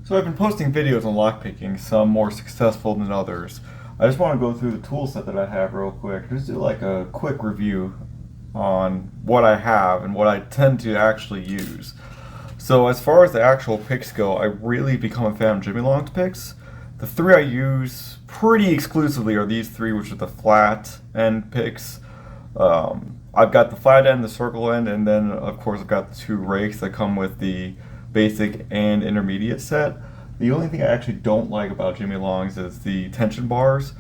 So I've been posting videos on lockpicking, some more successful than others. I just want to go through the tool set that I have real quick, just do like a quick review on what I have and what I tend to actually use. So as far as the actual picks go, I really become a fan of Jimy Longs picks. The three I use pretty exclusively are these three, which are the flat end picks. I've got the flat end, the circle end, and then of course I've got the two rakes that come with the basic and intermediate set. The only thing I actually don't like about Jimy Longs is the tension bars.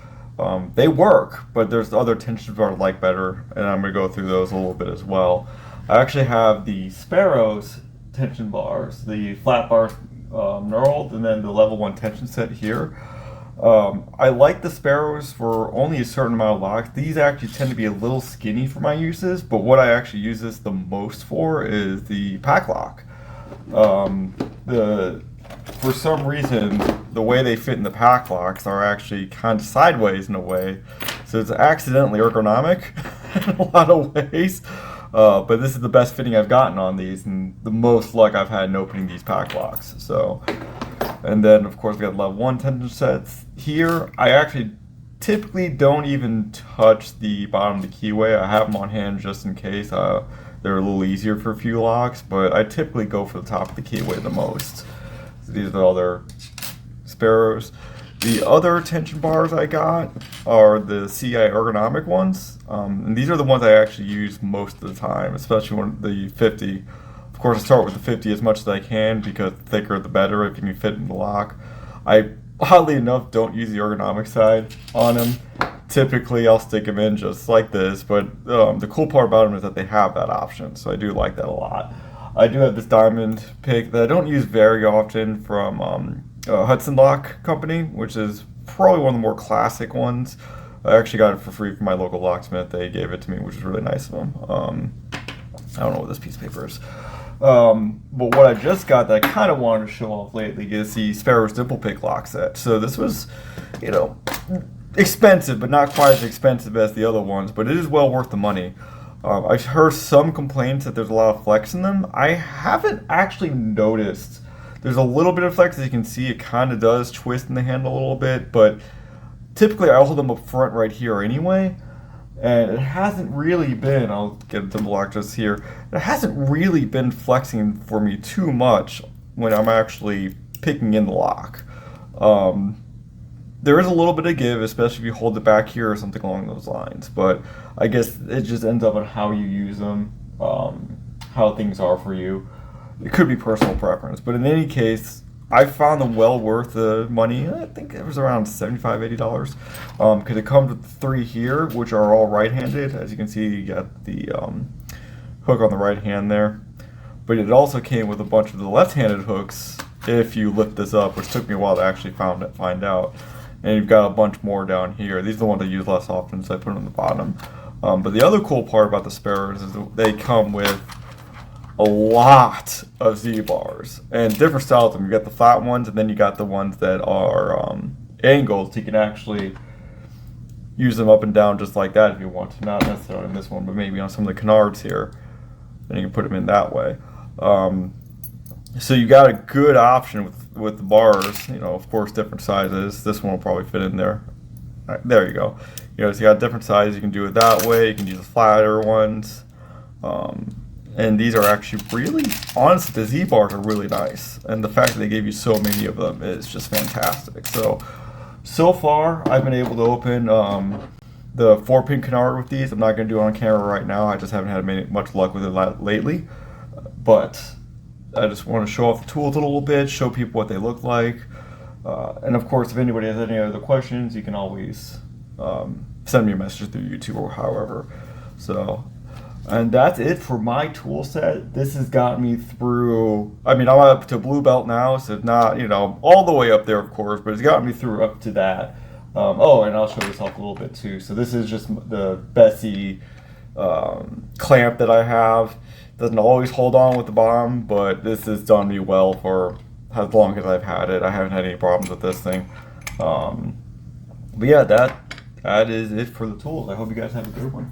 They work, but there's other tension bars I like better, and I'm going to go through those a little bit as well. I actually have the Sparrows tension bars, the flat bars knurled, and then the level 1 tension set here. I like the Sparrows for only a certain amount of locks. These actually tend to be a little skinny for my uses, but what I actually use this the most for is the pack lock. For some reason, the way they fit in the pack locks are actually kind of sideways in a way, so it's accidentally ergonomic in a lot of ways. But this is the best fitting I've gotten on these, and the most luck I've had in opening these pack locks. So, and then of course we got level 1 tension sets here. I actually typically don't even touch the bottom of the keyway. I have them on hand just in case. They're a little easier for a few locks, but I typically go for the top of the keyway the most. So these are the other Sparrows. The other tension bars I got are the CI ergonomic ones, and these are the ones I actually use most of the time, especially when the 50. Of course, I start with the 50 as much as I can because the thicker the better if you can fit in the lock. I, oddly enough, don't use the ergonomic side on them. Typically, I'll stick them in just like this, but the cool part about them is that they have that option, so I do like that a lot. I do have this diamond pick that I don't use very often from Hudson Lock Company, which is probably one of the more classic ones. I actually got it for free from my local locksmith. They gave it to me, which is really nice of them. I don't know what this piece of paper is. But what I just got that I kind of wanted to show off lately is the Sparrows Dimple Pick lock set. So this was, expensive, but not quite as expensive as the other ones, but it is well worth the money. I've heard some complaints that there's a lot of flex in them. I haven't actually noticed. There's a little bit of flex, as you can see. It kind of does twist in the handle a little bit, but typically I hold them up front right here anyway, and it hasn't really been, I'll get them locked just here, it hasn't really been flexing for me too much when I'm actually picking in the lock. There is a little bit of give, especially if you hold it back here or something along those lines, but I guess it just ends up on how you use them, how things are for you. It could be personal preference, but in any case, I found them well worth the money. I think it was around $75, $80, because it comes with 3 here, which are all right-handed. As you can see, you got the hook on the right hand there, but it also came with a bunch of the left-handed hooks if you lift this up, which took me a while to actually find out. And you've got a bunch more down here. These are the ones I use less often, so I put them on the bottom. But the other cool part about the Sparrows is that they come with a lot of Z-bars and different styles of them. You got the flat ones, and then you got the ones that are angled, so you can actually use them up and down just like that if you want to. Not necessarily on this one, but maybe on some of the canards here. Then you can put them in that way. So you got a good option with the bars. Of course, different sizes. This one will probably fit in there. Right, there you go. So you got different sizes. You can do it that way. You can use the flatter ones. And these are actually really, honestly, the Z-bars are really nice. And the fact that they gave you so many of them is just fantastic. So far, I've been able to open the 4-pin canard with these. I'm not going to do it on camera right now. I just haven't had much luck with it lately. But I just want to show off the tools a little bit, show people what they look like. And of course, if anybody has any other questions, you can always send me a message through YouTube or however. And that's it for my tool set. This has got me through, I'm up to blue belt now, so it's not, all the way up there, of course, but it's got me through up to that. And I'll show this off a little bit too. So this is just the Bessie clamp that I have. Doesn't always hold on with the bottom, but this has done me well for as long as I've had it. I haven't had any problems with this thing. But yeah, that is it for the tools. I hope you guys have a good one.